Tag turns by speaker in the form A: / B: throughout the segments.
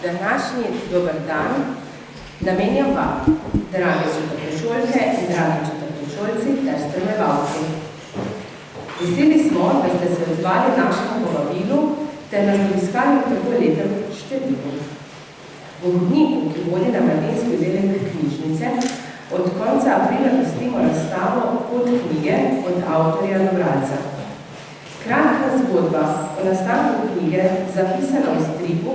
A: današnji dober dan namenjam vam, drage četrtošolke in dragi četrtošolci ter spremljevalci. Veseli smo, da ste se odzvali našemu povabilu ter nas obiskali v tako lepem številu. V vodniku, ki vodi na mladinski oddelek knjižnice, od konca aprila gostimo razstavo Pot knjige od avtorja do bralca. Kratka zgodba o nastanku knjige, zapisana v stripu,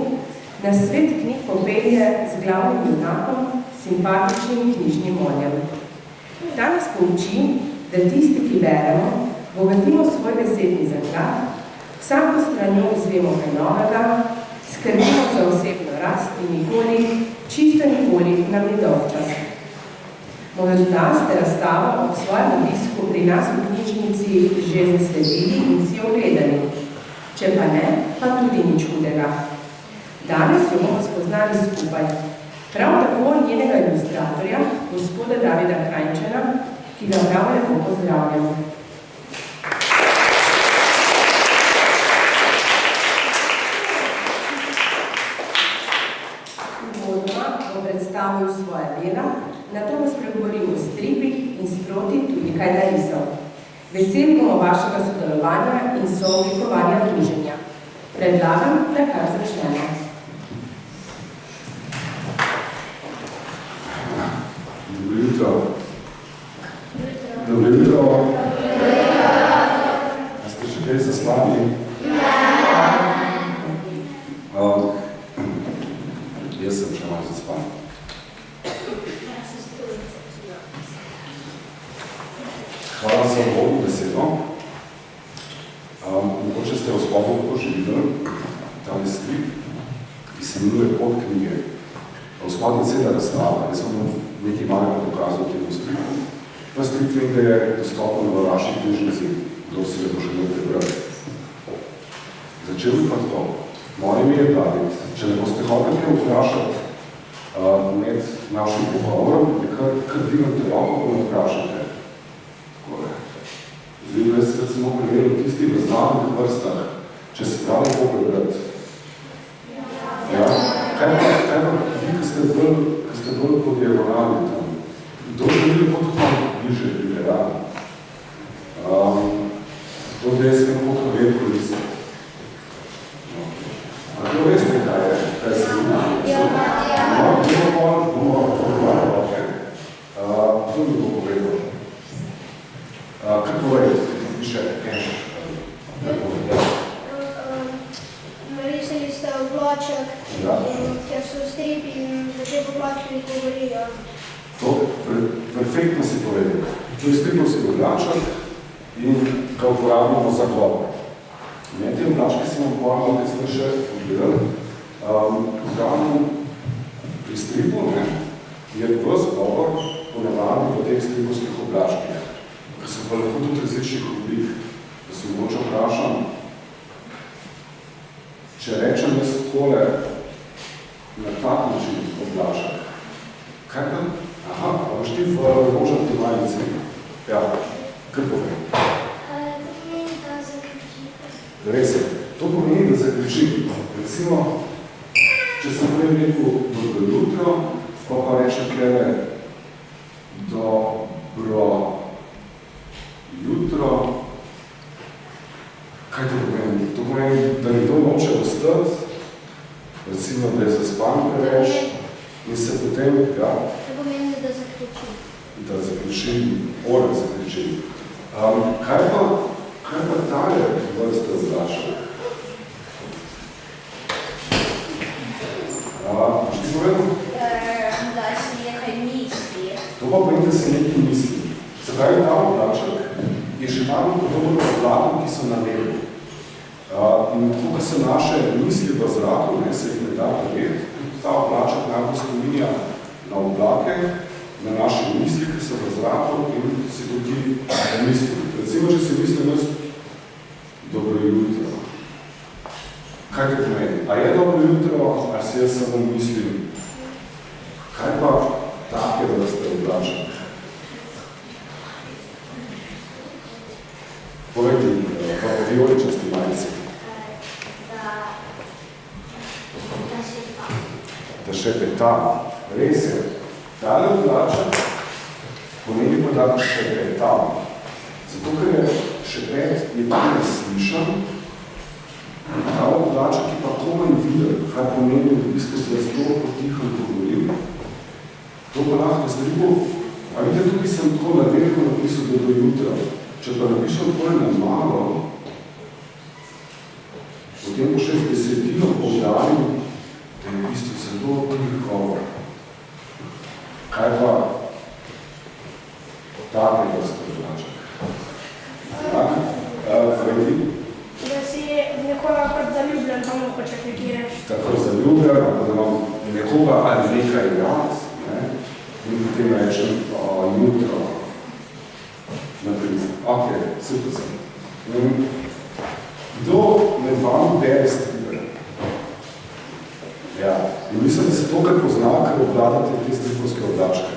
A: na svet knjig popelje z glavnim junakom, simpatičnim knjižnim moljem. Ta nas pouči, da tisti, ki beremo, bogatimo svoj besedni zaklad, vsako stranjo izvemo kaj novega, skrbimo za osebno rast in nikoli, čisto nikoli nam ni dolgčas. Morda ste razstavo ob svojem obisku pri nas v knjižnici že zasledili in si ogledali. Če pa ne, pa tudi nič hudega. Danes jo bomo spoznali skupaj. Prav tako njenega ilustratorja, gospoda Davida Krajnčana, ki ga prav lepo pozdravljamo. Uvodoma bo predstavil svoje dela, nato bo spregovoril o stripih in sproti tudi kaj narisal. Veseli bomo vašega sodelovanja in sooblikovanja druženja. Predlagam, da kar začnemo.
B: Dobro jutro. Dobro jutro. A ste še kaj zaspali? Jaz sem še malo zaspan. Hvala za uvodno besedo. Mogoče ste v spomniku že videli tale strip, ki se imenuje Pot knjige. V spodnji cela razstava, jaz vam nekaj malega pokazal v tem stripu. Ta strip vem, da je dostopen v vaši knjižnici, kdo si ga bo želel prebrati. Začel bi pa to. Moje ime je David. Če ne boste hoteli kaj vprašati med našim pogovorom, je kar dvignete roko, ko me vprašate. Zdaj, jaz sem preveril tisti v znamenih vrstah, če se pravi bo prebrati. Ja? Kaj pa vi, ki ste bolj po diagonali tam? Kdo bi bili pot tam bliže liberali? To deske na pot veliko listati. A to veste, kaj je? Kaj se ima? To bi bo povedal. Kaj povedal? Piše Cash.
C: Narisali ste oblaček, ker so stripi in za te oblačke govorijo.
B: To perfektno si povedal. To je stripovski oblaček in ga uporabljamo za govor. Te oblačke si vam uporabljamo, kaj ste še povedali. Upravljamo pri stripu je ves govor ponavadi v teh stripovskih oblačkih, ker so pa lahko tudi različnih oblik. Da se mogoče vprašam, če rečem jaz takole na tak način oblaček, kaj pa? Aha, pa boš ti v rožati majici. Ja, kaj povej?
C: To pomeni, da zaključite.
B: Res je, to pomeni, da zaključim. Recimo, če sem prej rekel dobro jutro, pa reče klede dobro jutro. Kaj to pomeni? To pomeni, da nekdo noče ostati, recimo, da je zaspan preveč in se potem, ja,
C: To pomeni, da zaključim.
B: Da zaključim, moram zaključim. Kaj pa tale vrste oblaček? Boš ti povedal?
C: Da si nekaj misli.
B: To pa pomeni, da si nekaj misli. Se pravi, ta oblaček je že malo podobno oblakom, ki so na nebu. In tako, ko so naše misli v zraku, se jih ne da verjeti, ta oblaček najbolj spominja na oblake, na naše misli, ki so v zraku in si tudi misli. Recimo, če si mislim jaz dobro jutro. Kaj to pomeni? A je dobro jutro, ali si jaz samo mislim? Kaj pa take vrste oblaček? Povejte mi, pa vijoličasti majici.
C: Da si pa.
B: da šepetamo. Res je, tale oblaček pomeni pa, da šepetamo. Zato, ker je šepet je tudi slišan, tale oblaček je pa komaj videl, kaj pomeni, da v bistvu se zelo potiho govorim. To pa lahko zdribo, a vidite, tukaj sem tako na veliko napisal, da do jutra. Če pa napišem tole na malo, potem bo še z besedilo poudaril, da je v bistvu zelo tiho. Kaj pa takega stržaček? Fredi?
C: Da si nekoga kot zaljubljen, pa mu hoče nekaj.
B: Tako zaljubljen, da imam nekoga ali nekaj rad, in potem rečem jutro. Ok, super sem. Kdo med vami bere stripe? Ja, in mislim, da se to, kar pozna, ker obvladate te stripovske oblačke.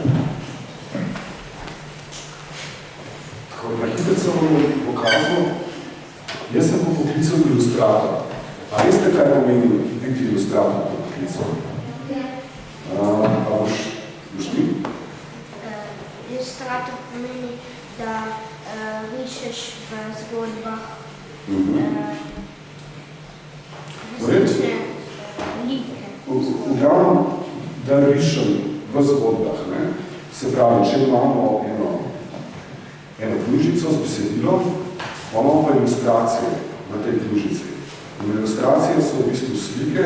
B: Tako, na hitro sem vam pokazal, jaz sem po poklicu ilustrator. A veste, kaj pomeni biti ilustrator po poklicu? A boš ti?
D: Ilustrator pomeni, da rišeš v zgodbah različne like.
B: V glavnem, da rišem v zgodbah. Se pravi, če imamo eno knjižico z besedilom, imamo pa ilustracije v tej knjižici. In ilustracije so v bistvu slike,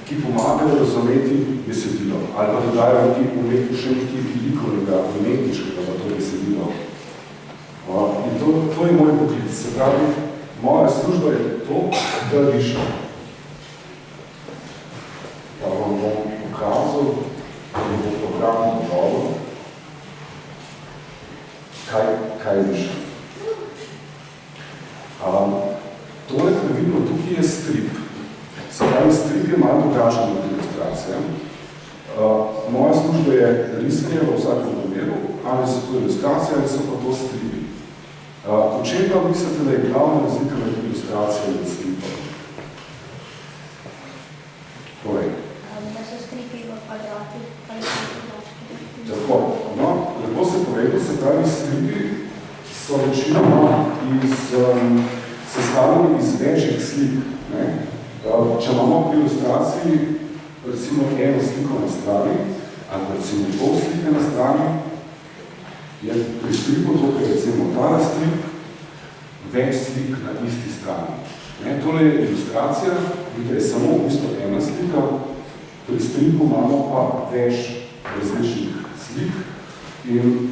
B: ki pomagajo razumeti besedilo, ali pa dodajo neki še nekaj velikovnega, umetniškega v to besedilo. In to je moj poklic. Se pravi, moja služba je to, da rišem. Pa vam bom pokazal, da bo program dovolj, kaj rišem. Tole, kar vidimo, tukaj je strip. Se pravi, strip je malo drugačen od ilustracije. Moja služba je risanje v vsakem primeru, ali so to ilustracije, ali so pa to stripi. Po čem pa mislite, da je glavna razlika med ilustracijo in stripom? Povej.
D: Da so stripi v kvadrati, ali so kvadrački.
B: Tako, no, lepo se povedal, se pravi, stripi so večinoma sestavljeni iz večjih slik. Če imamo pri ilustraciji recimo eno sliko na strani, ali recimo pol slike na strani, je pri stripu to, ker recimo tale strip, več slik na isti strani. Tole je ilustracija, je samo v bistvu ena slika, pri stripu imamo pa več različnih slik in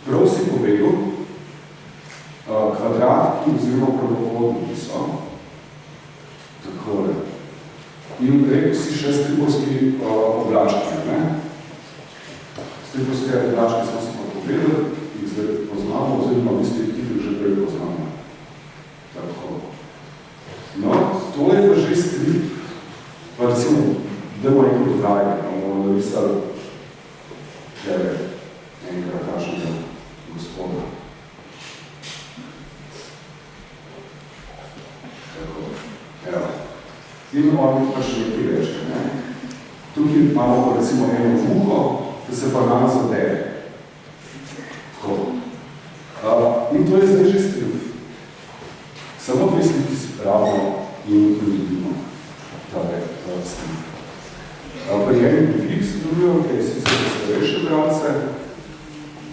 B: prav si povedal, kvadratki oziroma pravohodniki so takole. In rekel si še stripovski oblački, Stripovske oblačke smo se pa povedali, jih zdaj poznamo, oziroma vi ste jih že prej poznamo. Tako. No, tole je pa že strip, pa recimo, da bomo nekaj dodajali, bomo narisali enega takšnega gospoda. In on pa še nekaj reče. Tukaj imamo pa recimo eno vuho, da se pa nam zadere. In to je zdaj že strip. Samo dve sliki spravimo in dobimo tale strip. Pri enim dvig sodelujo, ki je sicer za starejše bralce,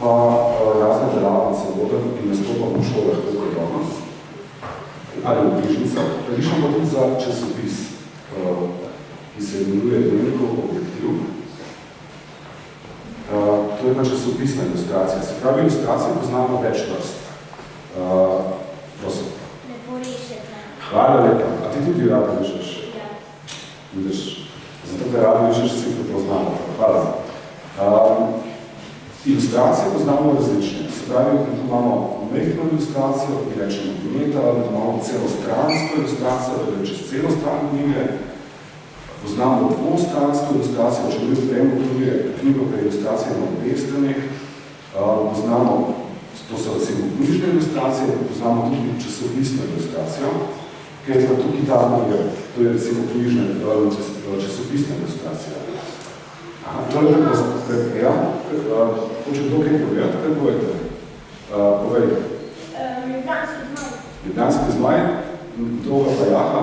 B: pa razne delavnice vodim in nastopam v šolah tako danes, ali v knjižnicah. Rišem pa tudi za časopis, ki se imenuje Dnevnikov objektiv. To je pa časopisna ilustracija. Se pravi, ilustracije poznamo več vrst. Prosim.
D: Lepo rišete.
B: Hvala lepa. A ti tudi rada rišeš?
D: Ja.
B: Vidiš, zato da rada rišeš, si to poznamo. Hvala. Ilustracije poznamo različne. Se pravi, tu imamo mehko ilustracijo, ki rečemo vineta, ali imamo celostransko ilustracijo, da je čez celo stran knjige. Poznamo dvostransko ilustracijo, če bi prejmo tudi knjigo pre ilustracije na obeh straneh. Poznamo, to so recimo knjižne ilustracije, poznamo tudi časopisno ilustracijo, ker je pa tukaj ta knjiga, to je recimo knjižna časopisna ilustracija. Tole je ja, hoče kdo kaj povedati, kaj povejte? Povej.
C: Ljubljanski zmaj.
B: Ljubljanski zmaj, dolga pa jaha?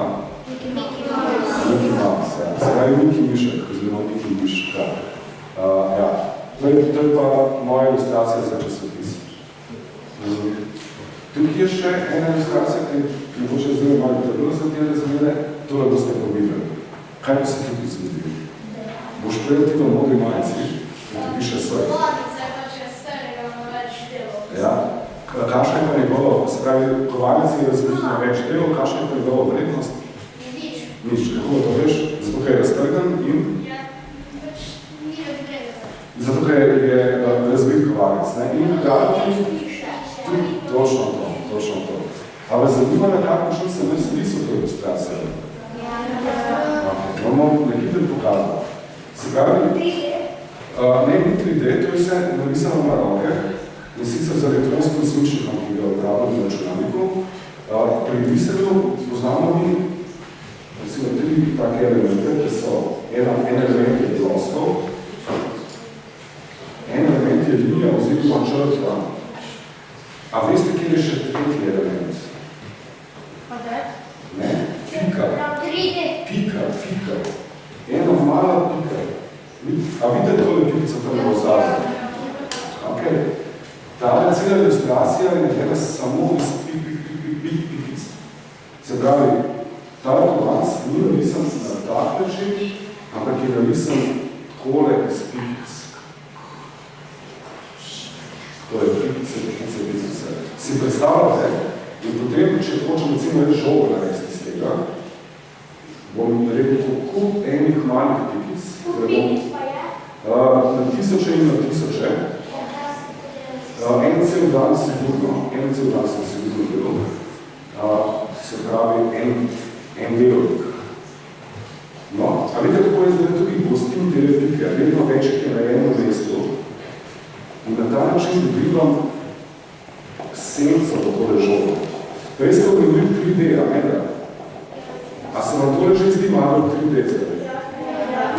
B: Miki Mouse, ja. Se pravi Miki Mišek, oziroma Miki Mišek. Ja. To je pa moja ilustracija za časopis. Tukaj je še ena ilustracija, ki mogoče zdaj malo trebilo za te razmere, tole boste povedali. Kaj pa se tukaj zgodi? Boš prej ti v modri majici, da ti piše src. Ja. Kakšna je pa njegovo, se pravi, kovanec je različno na več delov, kakšna je pa njegovo vrednost? Nič. Kako to veš? Zato, ker je raztrgan in? Zato, ker je razbit kovanec. In točno to. A vas zanima, na kak način se nas niso to ilustracije? Bomo nekaj pokazati. Se pravi, ne 3D, to je vse narisano na roke, in sicer z elektronskim svinčnikom, ki ga uporabljamo na računalniku. Pri risanju poznamo mi recimo 3 take elemente, ki so en element je ploskov, en element je linija oziroma črta. A veste, kjer je še tretji element? Ne? Pika. Ena mala pika. A vidite tole pikico tam v ozadju? Ok. Ta cela ilustracija je nekaj samo iz pikic. Se pravi, ta kovanc ni narisan na tak način, ampak je narisan takole iz pikic. To je pikice. Si predstavljate, in potem, če hočem recimo reči žogo narediti iz tega, bom naredil kup enih malih pikic, na tisoče in na tisoče. En cel dan sigurno delal, se pravi en delovnik. No, a vidite, kako je zdaj tudi gostim te pike, vedno več je na enem mestu in na ta način dobivam senco v tole žogo. Prej ste omenili 3D, a ne da? A se vam tole že zdi malo 3D zdaj?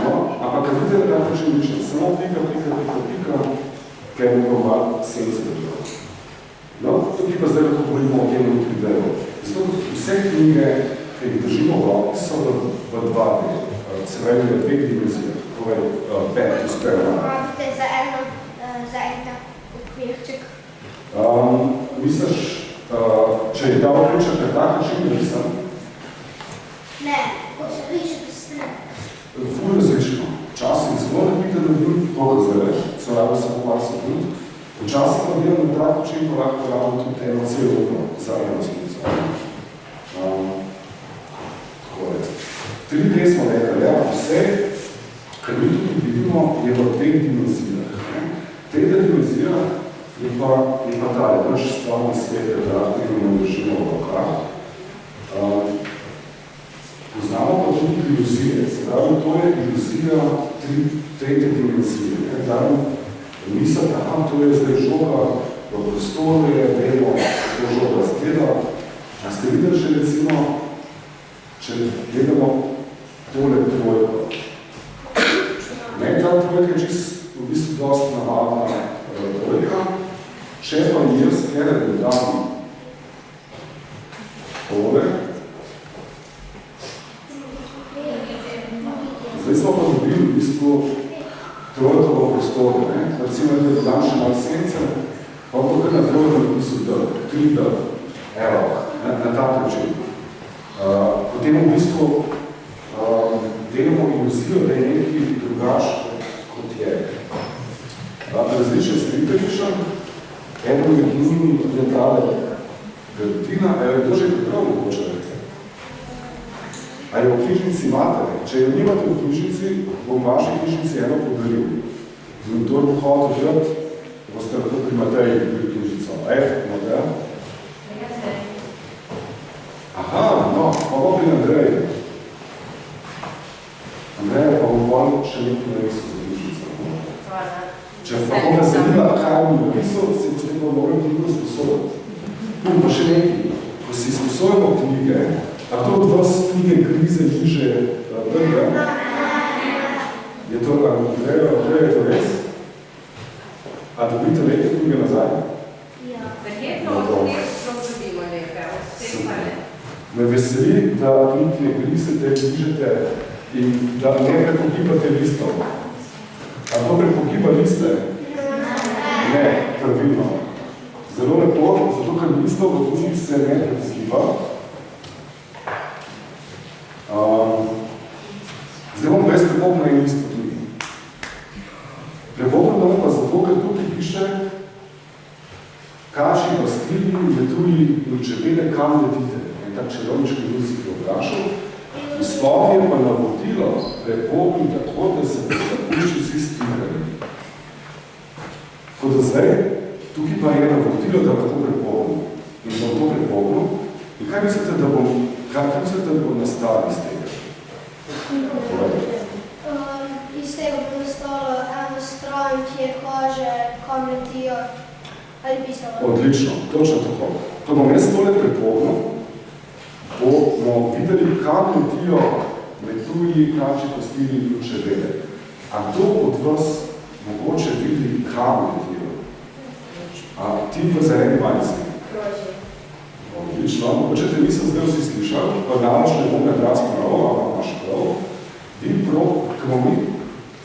B: No, ampak kad vidite, da tako že nič, samo pika, kaj bomo malo sence držali. No, tukaj pa zdaj lahko govorimo o tem 3D-u. Zato vse knjige, ki jih držimo v roki, so v 2D, se pravi v 2 dimenzijah. To je back to square one.
C: Imate za en tak okvirček?
B: Misliš, če je ta okvirček na tak način narisan?
C: Ne, ko se riše po strani.
B: Ful različno. Včasih zelo napite na bil, koliko zdaj več, so rado samo par sekund. Včasih pa delam na tak način, pa lahko rabim tudi eno celotno za eno slico. Tako je. 3D smo rekli, ja, vse, kar mi tudi vidimo, je v 2 dimenzijah. 3D dimenzija je pa ta, je naš stvarni svet, da imamo držimo v rokah. Poznamo pa tudi iluzije. Se pravi, to je iluzija 3. dimenzije. Misel, aha, to je zdaj žoga v prostoru, je vemo, kako žoga zgleda. A ste videli že recimo, če gledamo tole trojko. Ne, ta trojka je čist v bistvu dosti navadna trojka. Če pa jaz kjer dodam tole, zdaj smo pa dobili v bistvu trojko v prostoru. Recimo, da dodam še malo sence, pa to kar na trojko napisal D, 3D, evo, na tak način. Potem v bistvu delamo iluzijo, da je nekaj drugač, kot je. Različne stripe pišem, eno med njimi je tale gardina, je to že prav mogoče reči. A je v knjižnici imate? Če jo nimate v knjižnici, bom vaši knjižnici eno podaril. In to bo hotel žrt, boste lahko pri Mateji dobili knjižnico. Mateja? Aha, no, pa bo pri Andreji. Andreja pa bo bolj še nekaj narisal za knjižnico. Če pa bomo zanima, kaj bom napisal, si boste pa morali knjigo sposobiti. Pa še nekaj, ko si sposobimo knjige, a to od vas knjige grize, liže, trga? Je to, je to res? A dobite lepe knjige nazaj?
D: Ja.
A: Verjetno od teh sploh dobimo lepe, od teh pa ne.
B: Me veseli, da niti ne grisete, dižete in da ne prepogibate listov. A to prepogiba liste? Ne, pravilno. Zelo lepo, zato ker listov v knjigi se ne prepogiba. Zdaj bom brez prepogna in listo knjigi. Prepogna bom pa zato, ker tukaj piše kači, pastilji, metulji in čebele, kam letite. En tak čarovniški muzik je vprašal. Izpod je pa navodilo prepogni tako, da se prepušči vsi stimrali. Tako da zdaj, tukaj pa je navodilo, da lahko prepogni. In bom to prepognu. In kaj mislite, da bo nastalo iz tega?
C: Iz tega bo nastalo eno stran, kjer kaže, kam letijo ali pisalo.
B: Odlično, točno tako. Ko bom jaz tole prepognil, bomo videli, kam letijo metulji, kači, pastilji in čebele. A to od vas mogoče vidi, kam letijo? A ti pa zeleni majici? Odlično. Mogoče te nisem zdaj vsi slišal, pa danes ne bom nadraz prav, ampak imaš prav. Vi prav, ko bomo mi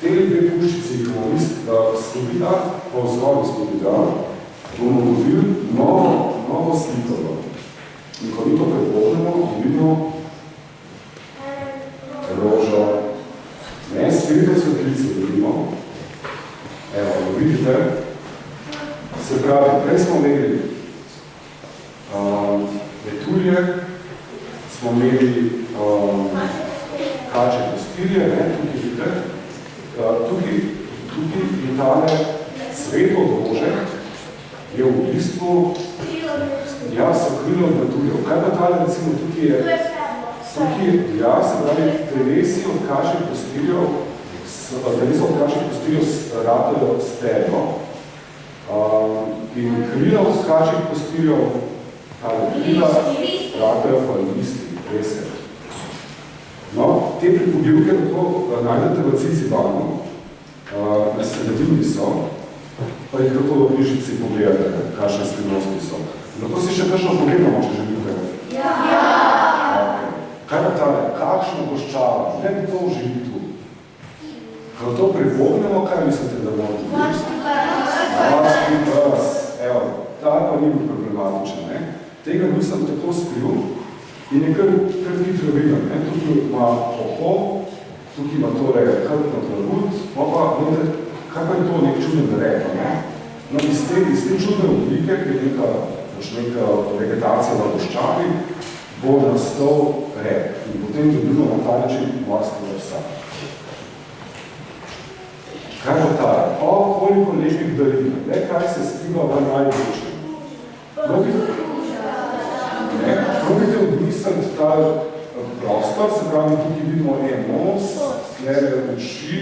B: te dve puščici, ko bomo mi slobida, pa vzvori slobida, bomo dobili novo slikalo. In ko mi to prepoznamo, vidimo rožo. Ne, spirito svetlice vidimo. Evo, vidite, se pravi, prej smo imeli metulje, smo imeli kače pastilje, ne, tukaj vidite. Tukaj je tale cvet od rože, je v bistvu, ja, so krilo od metuljev. Kaj pa tale, recimo, tukaj je, ja, se pravi, telesi od kačih pastiljev, ratajo steno. In krila od kačih pastiljev, tale krila, ratajo pa listi, preske. No, te pripogljivke lahko najdete v Cicibanu, na sredini so, pa jih lahko v knjižici pogledate, kakšne skrivnosti so. Lahko si še kakšno pogledamo, če želite? Ja! Okay. Kaj pa tale? Kakšna goščava? Ne bi to živi tu. Ko to pripognemo, kaj mislite, da bomo? Vaški pras. Evo, ta pa ni bil problematičen, ne? Tega nisem tako skril in nekaj hitro vidim, ne? Tukaj ima oko, tukaj ima torej hrbtno trabut, pa kaj pa je to nek čuden rep, ne? No, iz te čudne oblike, ki je neka vegetacija na goščavi, bo nastal rep in potem dobimo na ta način morskega psa. Kaj bo ta? Koliko lepih daril, ne kaj se skriva v največjem. Probite odmisliti ta prostor, se pravi, tukaj vidimo en nos, slede oči,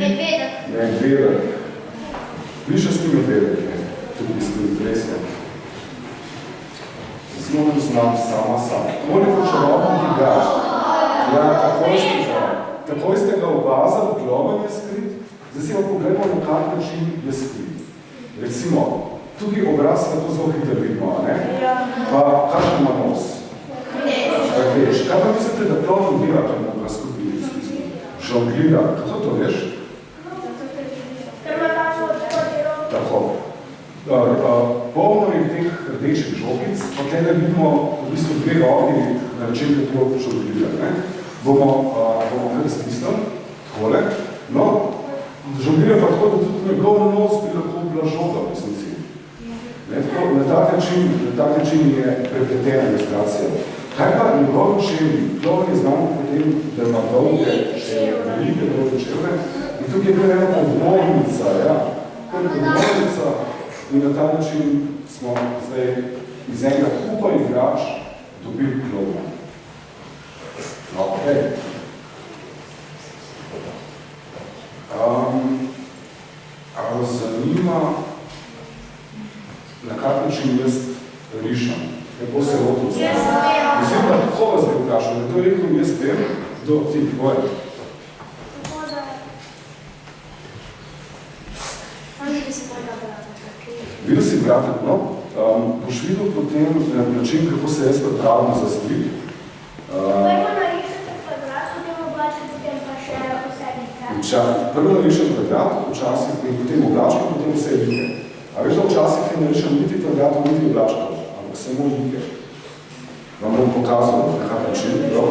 B: medvedek. Bliže s tem medvedek, tukaj skriviti resno. Zelo znam sama. Koliko čarobnih igrač. Ja, takoj ste ga obazali, globen je skrit, zdaj si pa pogledamo, na kak način je skrit. Recimo, tukaj obraz lahko zelo hitro vidimo, ne? Pa kakšen ima nos? Rdeč. Kaj pa mislite, da plovno dela, če mu obraz skupili? Žonglira. Kako to veš? Tako. Polno je teh rdečih žogic, pa tukaj vidimo v bistvu dve roki na način, kako žonglira, ne? Bomo kar stisnili, takole. No, žonglira pa tako, da tudi njegov nos bi lahko bila žoga, mislim si. Na tak način je prepletena ilustracija. Kaj pa njegov čevlji? Ploven je znamo potem, da ima dolge čevlje, velike dolge čevlje. In tukaj je bila ena podmornica, ja. Podmornica. In na ta način smo zdaj iz enega kupa igrač dobili plovna. Ok. A vas zanima, na kak način jaz rišem? Kako se lotim zdaj? Mislim, da tako vas bi vprašal, da to je rekel, jaz vem, do ti tvoje. kratek, no. Boš videl potem način, kako se jaz pripravljam za strip.
D: Prvo narišete kvadrat, potem oblaček, potem pa še vse like.
B: Prvo narišem kvadrat, včasih in potem oblaček, potem vse like. A veš, da včasih ne narišem niti kvadratov, niti oblačkov, ampak samo like. Vam bom pokazal, na kak način, prav.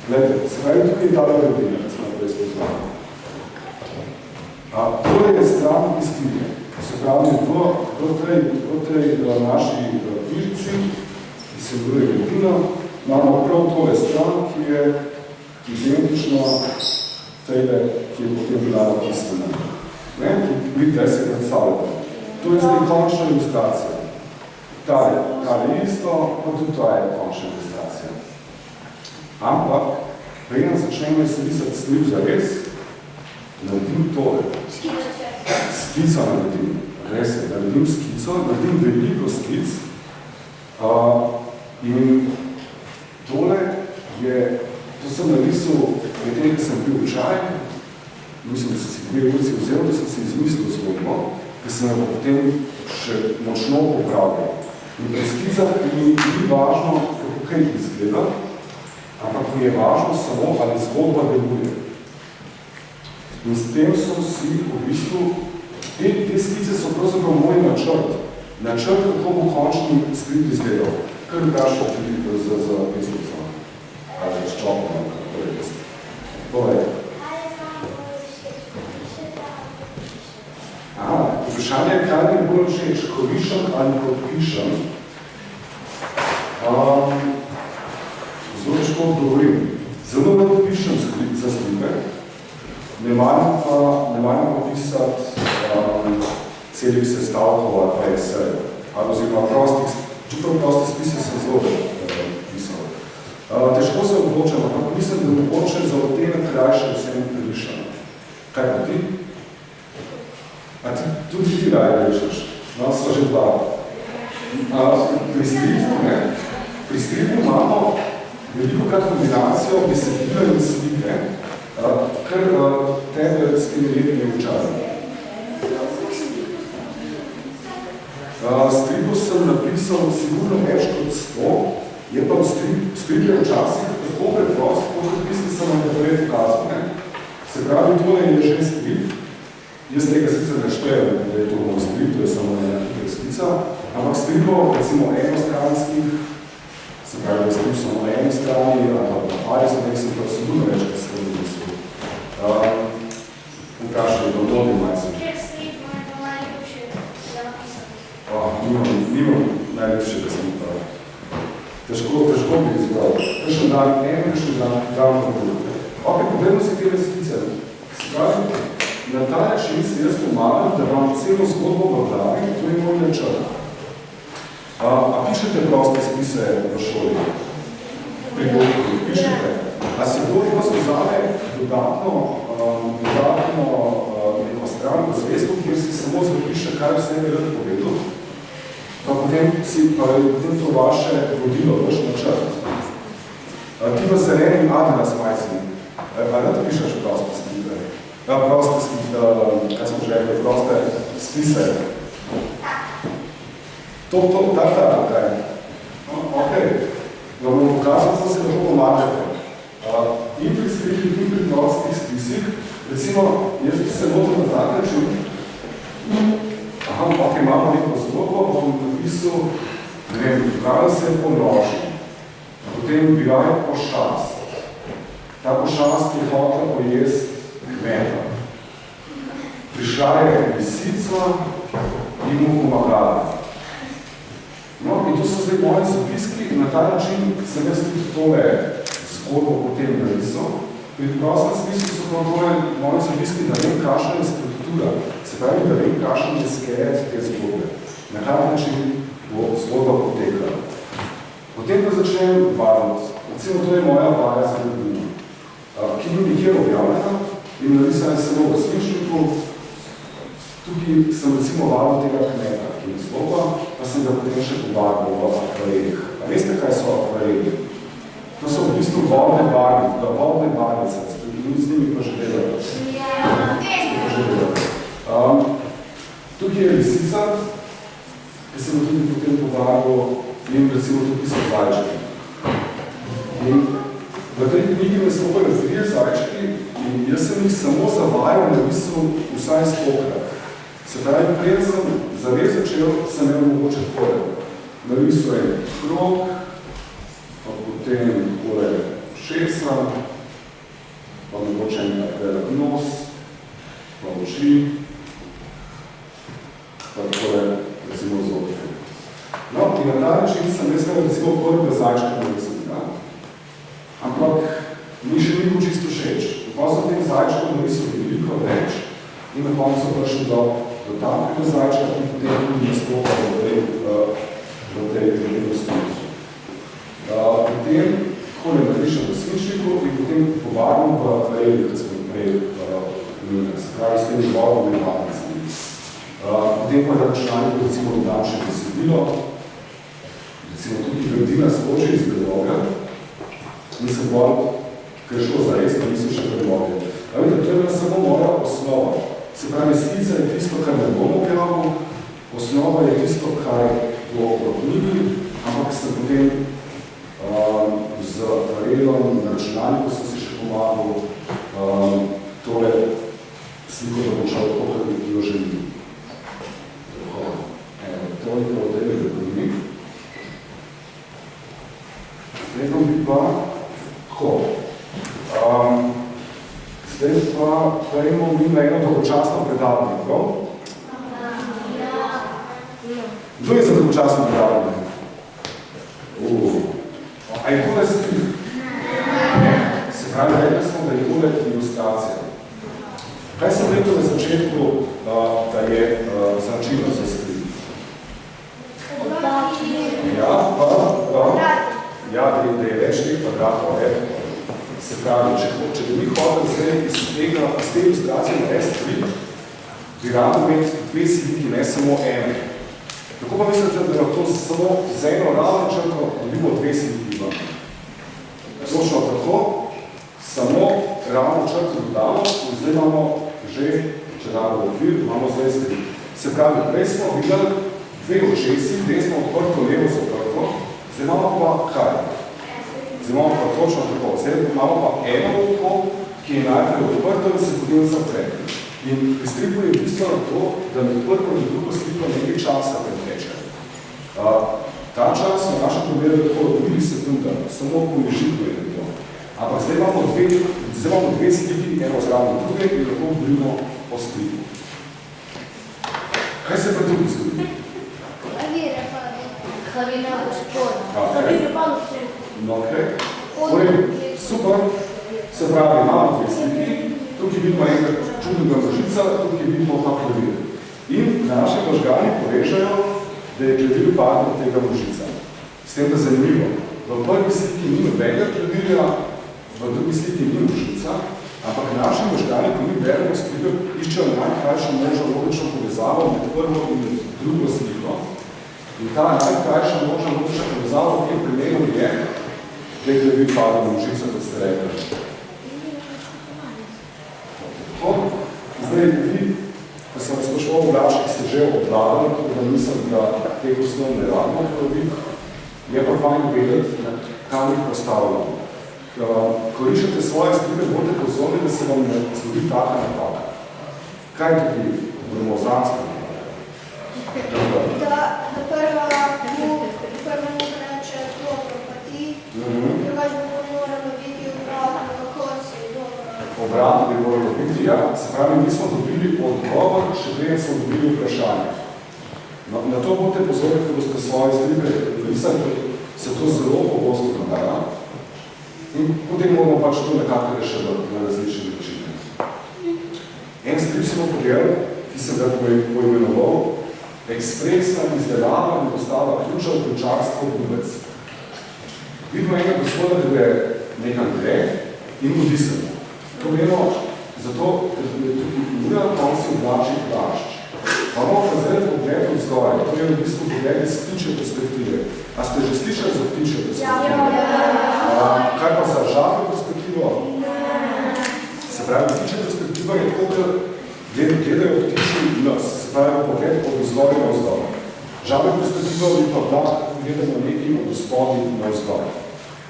B: Glede, se pravi, tukaj je tale gradina, da smo prej spoznali. Tole je stran iz knjige. Se pravi, v tej naši knjižici, ki se imenuje gradina, imamo prav tole stran, ki je identično tejle, ki je potem bila napisana. Vidite, se predstavljate. To je zdaj končna ilustracija. Tale isto, pa tudi to je končna ilustracija. Ampak, preden začnemo izrisati strip za res, naredim tole. Skico naredim. Res je, naredim skico, naredim veliko skic. In tole je, to sem narisal, medtem, ko sem bil v čaj, mislim, da sem si 2 urci vzel, da sem si izmislil zgodbo, ker sem jo potem še močno popravil. In pri skicah mi ni važno, kako kaj izgleda, ampak mi je važno samo, ali zgodba deluje. In s tem sem si v bistvu, te skice so pravzaprav moj načrt. Načrt, kako bo končni strip izgledal. Kar vprašal tudi za pesnico. Ali s čopom, kako je pesnico. Povej. Vprašanje je, kaj mi bolj všeč, ko rišem ali ko pišem. Zelo težko odgovorim. Zelo malo pišem za stripe, ne maram pa pisati celih sestavkov ali pa esejev, ali oziroma prostih spise sem zelo pisal. Težko se odločam, ampak mislim, da mogoče za odtenek krajše vsem rišem. Kaj pa ti? A tudi ti raje rečeš? No, so že 2. Pri stripu imamo veliko krat kombinacijo besedila in slike, kar tebe s temi letimi včasih. Stripu sem napisal sigurno več kot 100, je pa strip je včasih tako preprost, kot pisni sem vam naprej pokazal. Se pravi, tole je že strip. Jaz tega sicer ne štejem, da je to moj strip, to je samo ena hitra skica, ampak stripov, recimo enostranskih, se pravi, da strip so na eni strani, ali pa pari so nek, sem pa sigurno več kot strani misli. Vprašaj, da vdodi malce.
D: Kjer strip ima najljubše za napisati?
B: Nimam najljubšega stripa. Težko bi izbral. Kakšen dan, dan podruge. Ok, pogledamo si tele skice. Se pravi, na ta način se jaz pomagam, da vam celo zgodbo v glavi, to je moj načrt. A pišete proste spise v šoli? Pišete. A se kdo vas vzame dodatno neko stran v zvezku, kjer si samo zapiše, kaj vse je rad povedal, pa potem to vaše vodilo, vaš načrt. Ti v zelenim Adidas majcini, a rad pišeš proste spise? Proste spise, kaj smo že rekli, proste spise. To, kaj. Ok. Vam bom pokazal, da se lahko pomagate. In pri stripih, in pri prostih spisih, recimo, jaz bi se motil na tak način, ok, imamo neko zgodbo, bom napisal, ne vem, pravil se po noži, potem bila je pošast. Ta pošast je hotela pojesti kmeta. Prišla je lisica in mu pomagala. No, in to so zdaj moji zapiski in na ta način sem jaz tudi tole zgodbo potem narisal. Pri prostem smislu so pa tole moji zapiski, da vem, kakšna je struktura. Se pravi, da vem, kakšen je skelet te zgodbe. Na ta način bo zgodba potekla. Potem pa začnem varnost. Recimo, to je moja vaja za gradino, ki ni nikjer objavljena in narisana samo v svinčniku. Tukaj sem recimo varil tega kmeta, ki je zgodba, pa sem ga potem še pobarval v akvarelih. A veste, kaj so akvareli? To so v bistvu vodne barvice, z njimi pa že delali. Tukaj je lisica, ki se bo tudi potem pobarval in recimo tudi pisal zajčki. In v tej knjigi me stopajo 3 zajčki in jaz sem jih samo zavajal na misel vsaj 100-krat. Se pravi, prej sem zares začel, sem imel mogoče takole. Narisal en krog, pa potem takole šesa, pa mogoče en velik nos, pa oči, pa takole, recimo, zobe. No, in na ta način sem jaz recimo prvega zajčka narisal. Ampak mi še ni čisto všeč. Pa sem tem zajčkom narisal veliko več in na koncu prišel do takega zajčka, ki potem tudi nastopal v tej osnovi. Potem takole narišem v svinčniku in potem pobarvam v rejli, kot sem prej se pravi s temi vodami vatnicami. Potem pa na računalniku recimo dodam še besedilo, recimo tudi gradina skoči iz predloga, in sem bolj, ker šlo za res, da nisem še predloge. To je bila samo moja osnova. Se pravi, skica je tisto, kar ne bom objavil, osnova je tisto, kar bo v knjigi, ampak sem potem z redom na računalniku sem si še pomagal tole sliko, da bom šel tako, kot jo želim. Toliko od tega predlogi. Sledom bi pa tako. Zdaj pa dajmo mi na eno dolgočasno predavanje, prav? Kdo je za dolgočasno predavanje? A je tole strip? Ne. Se pravi, rekla sem, da je tole ilustracija. Kaj sem rekel na začetku, da je značilno za strip? Ja, da je več teh kvadratov. Se pravi, če bi mi hodili zdaj iz te ilustracije na S3, bi rado imeti 2 sliki, ne samo ene. Tako pa mislite, da je to samo z eno ravno črko dobimo 2 sliki. Točno tako, samo ravno črko dodamo in zdaj imamo že, če damo v okvir, imamo zdaj sliki. Se pravi, prej smo videli 2 očesi, desno odprto, levo zaprto, zdaj imamo pa kaj? Zdaj imamo pa točno tako. Zdaj imamo pa eno oko, ki je najprej odprto in se potem zapre. In pri stripu je bistveno to, da mi prvo in drugo sliko nekaj časa preteče. Ta čas v našem primeru je tako milisekunda, samo pomišitno je to. Ampak zdaj imamo 2 sliki, eno zraven druge in lahko govorimo o stripu. Kaj se pa tukaj zgodi?
C: Klavira gospoda.
B: Super. Se pravi, imamo 2 sliki, tukaj vidimo enega čudnega množica, tukaj vidimo pa klavir. In naši možgani povežajo, da je klavir partner tega množica. S tem da zanimivo. V prvi sliki ni nobenega klavirja, v drugi sliki ni množica, ampak naši možgani, ko mi beremo stripe, iščejo najkrajšo možno logično povezavo med prvo in drugo sliko. In ta najkrajša možna logična povezava v tem primeru je, da je klavir partner množica, kot ste rekli. Zdaj, vi, ko sem sprašoval v vračih, ste že obvladali, tako da mislim, da teh osnov ne radimo probiti, je pa fajn vedeti, kam jih postavljamo. Ko rišete svoje stripe, bote pozorni, da se vam ne zgodi taka napaka. Kaj je tudi bromozanska?
C: Da prva mu reče dobro, pa ti, drugač bo moralo biti obratno, kako si dobro.
B: Obratno bi moralo biti, ja. Se pravi, mi smo dobili odgovor, še preden smo dobili vprašanje. Na to bote pozorni, ko boste svoje stripe risali, se to zelo pogosto dogaja. In potem moramo pač to nekako reševati na različne načine. En strip sem pogledal, ki sem ga poimenoval, ekspresna izdelava in postava ključa v ključarstvo Bubec. Vidimo enega gospoda, da je nekaj gre in bodi se mu. To vemo zato, ker je tukaj ura, on si oblači plašč. Pa moramo razrediti pogled od zgoraj, to je v bistvu pogled iz ptičje perspektive. A ste že slišali za ptičje perspektive? Kaj pa za žabjo perspektivo? Se pravi, ptičja perspektiva je tako, da gledajo ptiči nas. Se pravi pogled od vzgorja na vzdolj. Žabe perspektiva bi pa da gledamo nekaj od vzpodi na vzdolj.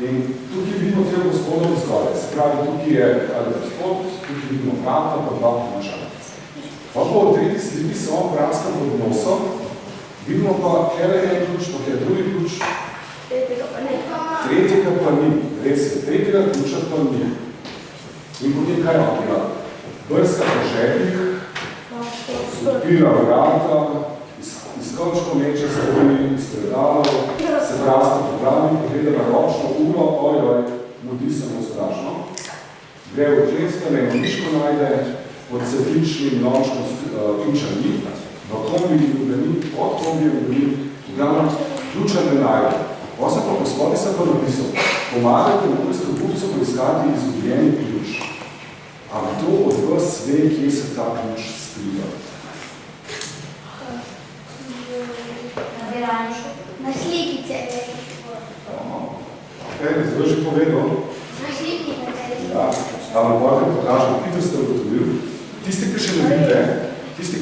B: In tukaj vidimo tega gospoda vzgorja. Se pravi, tukaj je ali gospod, tukaj vidimo vrata, pa dva pomašanja. Pa po tretji sliki se on praska pod nosom, vidimo pa, kjer je en ključ, pa kjer je drugi ključ. Tretjega pa ni. Res je, tretjega ključa pa ni. In potem kaj on dela? Brska po žepih, odpira vrata, iz končko meče stvari, iz predalov, se praska po glavi, pogleda na ročno uro, ojoj, mudi se mu strašno. Gre v klestane, miško najde, pod cvetličnim nočkom ključa ni, v kombiju ga ni, pod kombijem ga ni, v glavnem ključa ne najde. Osem pa gospodi sem pa napisal, pomagajte mu prstu kupcu poiskati izgubljeni ključ. A kdo od vas ve, kje se ta ključ skriva?
D: Na slikice.
B: Zdaj že povedal.
D: Na slikice.
B: Ja, ali morate pokažem, Peter ste ugotovil. Tisti, ki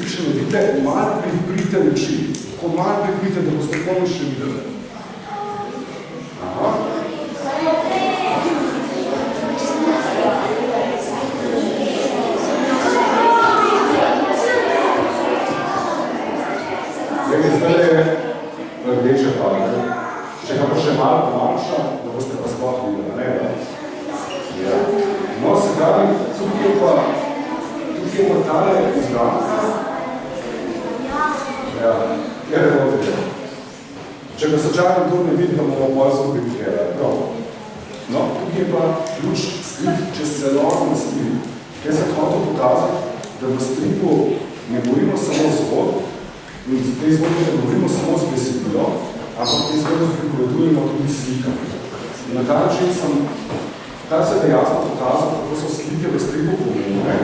B: še ne vidite, malo priprite oči. Ko malo priprite, da boste komu še videli. Aha. Zdaj je rdeče palke. Če ga pa še malo pomanjša, da boste pa sploh videli, ne? Ja. No, se pravi, tukaj je pa tale izbranka. Ja, kjer je odvijel. Če ga sočakem tu ne vidim, da bomo bolj zgubiti gledali. No, tukaj je pa ključ skrit čez celotno strip. Kaj se hotel pokazati, da v stripu ne govorimo samo zvod, in za te zgodbe ne govorimo samo z besedilo, ampak te zgodbe pripovedujemo tudi slikami. In na ta način sem kar se da jasno pokazal, kako so slike v stripu pomembne.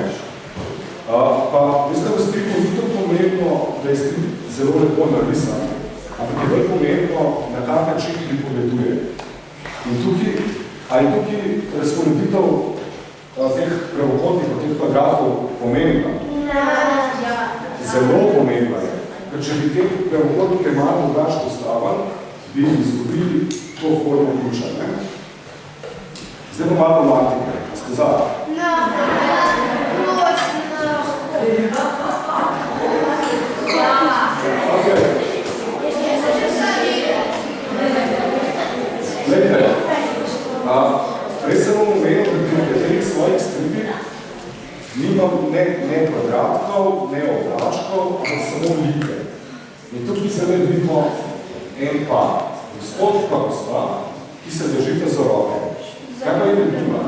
B: Pa, veste, v stripu ni to pomembno, da je strip zelo lepo narisan, ampak je bolj pomembno, na kak način pripoveduje. In tukaj razporeditev teh pravokotnih, teh kvadratov pomembna. Zelo pomembna je. Ker če bi te pravokotnike malo drugače postavili, bi izgubili to formo ključa. Zdaj pa malo romantike. Ste za? Okay. Glejte, prej sem vam omenil, da pri nekaterih svojih stripih nimam ne kvadratkov, ne obračkov, ampak samo like. In tukaj se ne vidimo en par. Gospod pa gospa, ki se držite za roke. Kaj pa je njima?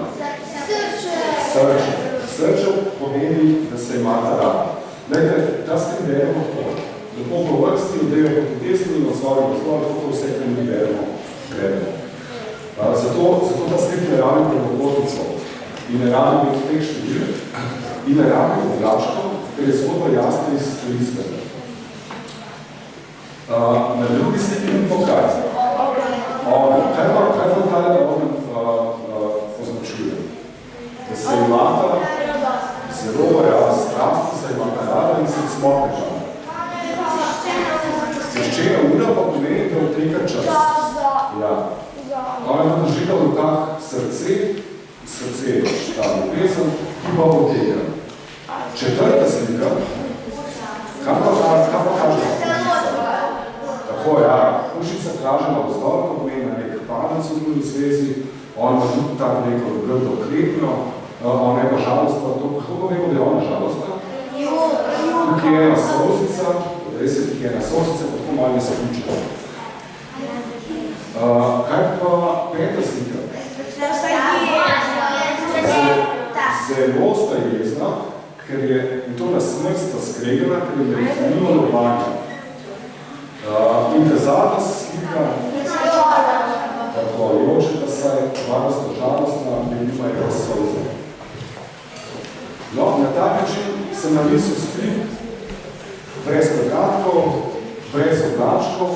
B: Srče. Srče pomeni, da se imate radi. Glejte, ta strip beremo tako. Lepo po vrsti, oddejo proti desni in odzvori razvoj, tako vse, kar mi beremo, gledamo. Zato ta strip ne rabi pravokotnico in ne rabi teh števil in ne rabi oblačkov, ker je zgodba jasna iz izgleda. Na drugi sliki ni pokaz. Kaj pa tale ogen označuje? Da se imata zelo strasti, se imata rada in se cmotneža. Sveščena ura pa pomeni, da odteka čas. Ja. Ona je držila v rokah srce je ta ljubezen, ki pa odteka. Četrta slika, kaj pa kaže? Tako, ja, pušica kaže na vzdolj, to pomeni na nek panec v drugi zvezi, on ima tudi tako neko grdo krepno, ona je pa žalostna, kako vemo, da je ona žalostna? Tukaj je ena solzica, res je tukaj ena solzica, pa tako malo se ključila. Kaj pa peta slika? Zelo sta jezna, ker je, in to na smrt sta skregana, ker je nima lobanja. In ta zadnja slika, tako, jočeta se, varnostna žalostna, ljudima je razsolza. No, na ta način sem narisal strip brez kvadratov, brez oblačkov,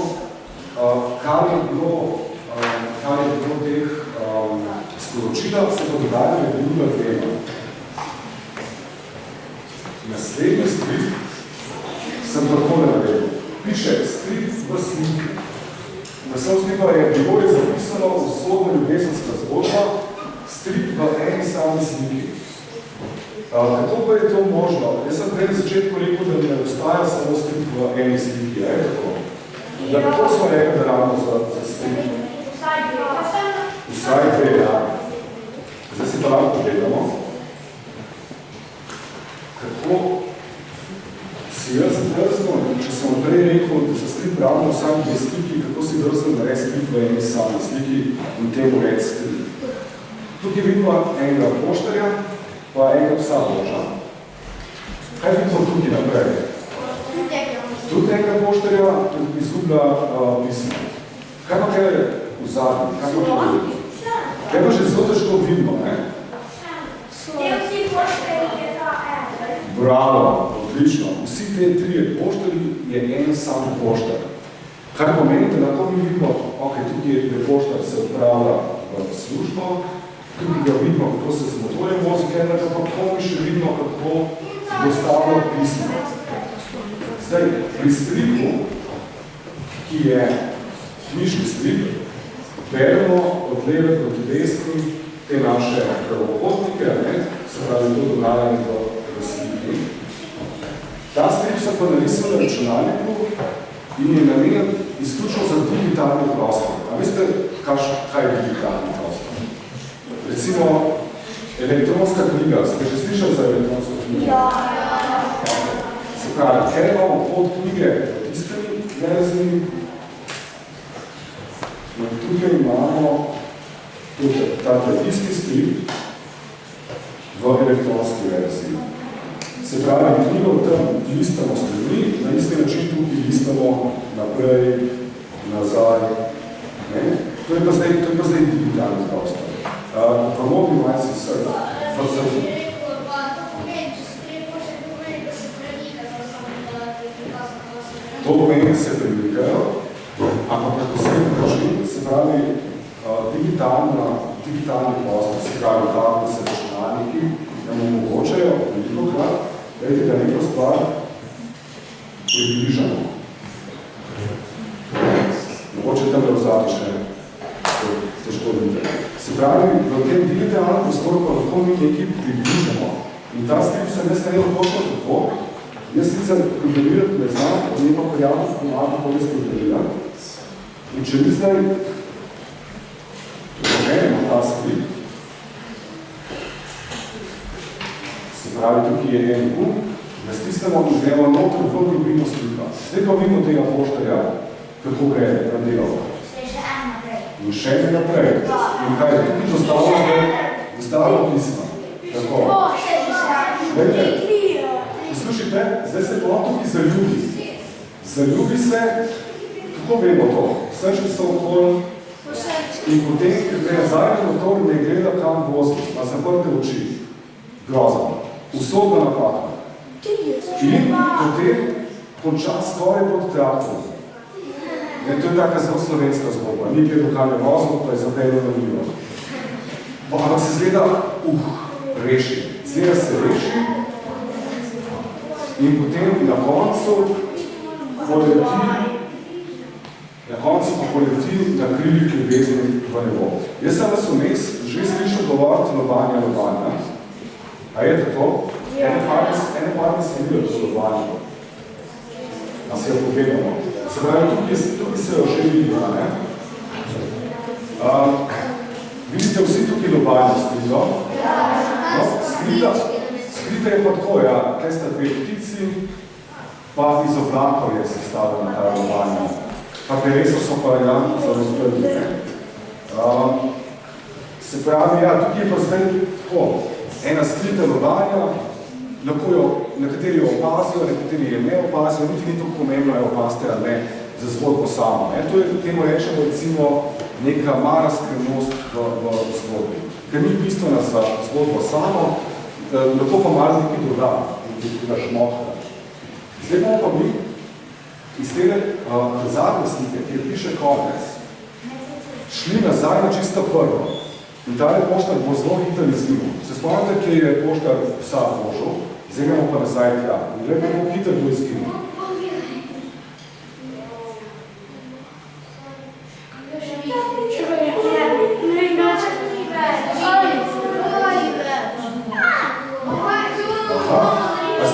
B: kar je bilo teh sporočila, se pa dodajali med druga dvema. Naslednji strip sem pa piše strip v sliki. Naslov slipa je bilo je zapisano usodna ljubezenska zgodba, strip v eni sami sliki. Kako pa je to možno? Jaz sem prej na začetku rekel, da ne obstaja samo strip v eni sliki, je tako? Da kako smo rekli, da ravno za strip? Vsaj dve, ja. Zdaj si pa lahko pogledamo, kako si jaz drzno, če sem prej rekel, da se strip ravno vsaj dve sliki, kako si drzno narediti strip v eni sami sliki in temu reči strip. Tukaj vidimo enega poštarja, pa enega psa boža. Kaj vidimo tukaj naprej? Tudi enega poštarja izgublja pismo. Kaj pa kaj v zadnji? Kaj pa kaj vidimo? Kaj pa že zelo težko vidimo, ne? Bravo, odlično. Vsi te trije poštarji je en sam poštar. Kar pomeni, da lahko mi vidimo, ok, tukaj je poštar se odpravlja v službo, tukaj ga vidimo, kako se z motorjem vozi, ker pa kako mi še vidimo, kako dostavlja pismo. Zdaj, pri stripu, ki je knjižni strip, beremo od leve proti desni te naše pravokotnike, se pravi to dogajanje v sliki. Ta strip se pa narisal na računalniku in je namenjen izključno za digitalni prostor. A veste, kaj je digitalni prostor? Recimo, elektronska knjiga. Ste že slišali za elektronsko knjigo? Ja. Se pravi, ker imamo pod knjige tiskani verziji, in tukaj imamo takle isti strip v elektronski verziji. Se pravi, knjigo tam listamo strani, na isti način tukaj listamo naprej, nazaj. Ne? To je pa zdaj digitalni prostor. Pa mobi malce vsega. To pomeni, da se premikajo, ampak na posebno način, se pravi, digitalni prostor, se pravi, tablice, računalniki, nam omogočajo veliko krat, da neko stvar približamo. Mogoče tam je vzati še težko videti. Se pravi, v tem digitalnem prostoru pa lahko mi nekaj približamo. In ta strip se ne strelo točno tako. Jaz sicer programirati ne znam, od njega pa javno pomaga bolj programirati. In če mi zdaj pomenemo ta strip, se pravi, tukaj je en U, da stisnemo in gremo noter v globino stripa. Zdaj pa vidimo tega poštarja, kako gre na delo. In še eno naprej. In kaj je tukaj dostavljamo pisma. Tako. Vete, poslušajte, zdaj se pa tukaj zaljubi. Zaljubi se, kako vemo to? Srčki so okoli in potem, ker gre zadnji motor, ne gleda kam vozi, pa zaprte oči. Grozno. Usodna napaka. In potem konča skoraj pod traktom. To je taka zelo slovenska zgodba. Ni gledal, kam je vozil, pa je zapeljal na njivo. Ampak se zgleda, reši. Zgleda se reši in potem na koncu poleti na krilih ljubezni v nebo. Jaz sem vas vmes že slišal govoriti lobanja. A je tako? Ene parne sem videl to lobanje. A se jo pogledamo. Se pravi, tukaj se jo že vidi, ne? Vidite vsi tukaj lobanje skrito? No, skrita je pa tako, ja. Kaj sta dve ptici, pa iz oblakov je sestavljena ta lobanja. Pa pereso so pa ja, za razpredi, ne? Se pravi, ja, tukaj je pa zdaj tako. Ena skrita lobanja, na kateri jo opazijo, na kateri je ne opazijo, niti ni tako pomembno, je opazite ali ne, za zgodbo samo. To je, temu rečemo, recimo, neka mala skrivnost v zgodbi. Ker ni bistvena za zgodbo samo, lahko pa malo nekaj doda, nekaj šmotka. Zdaj bomo pa mi iz tega zadnje slike, kjer piše konec, šli nazaj na čisto prvo. In tale poštar bo zelo hitro izginil. Se spomnite, kje je poštar psa vložil, zdaj imamo pa nazaj tja. In gledaj, kako hitro bo izginil.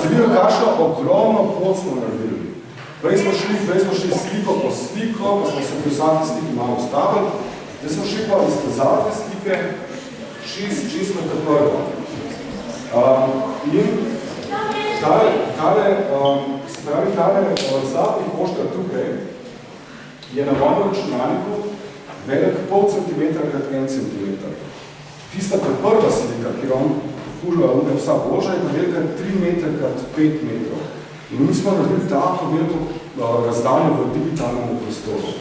B: Ste videli, kakšno ogromno pot smo naredili. Prej smo šli sliko po sliko, pa smo se pri vsaki sliki malo ustavili. Zdaj smo šli pa iz zadnje slike čisto na prvo. In tale zadnji poštar tukaj je na mojem računalniku velik pol centimetra krat 1 centimeter. Tista prva slika, ki vam kužila vsa boža, je velika 3 metra krat 5 metrov. In mi smo naredili tako veliko razdaljo v digitalnem prostoru.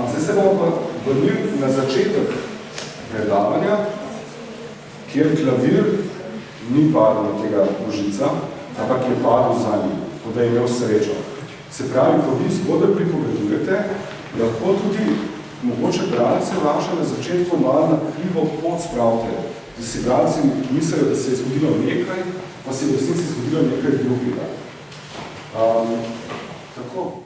B: Zdaj se bomo pa vrnili na začetek predavanja, kjer klavir ni padel na tega nožica, ampak je padel za njim, kot da je imel srečo. Se pravi, ko vi zgodaj pripovedujete, lahko tudi mogoče bralce vaše na začetku malo na krivo pot spravite, da si bralci mislijo, da se je zgodilo nekaj, pa se je v resnici zgodilo nekaj drugega. Tako.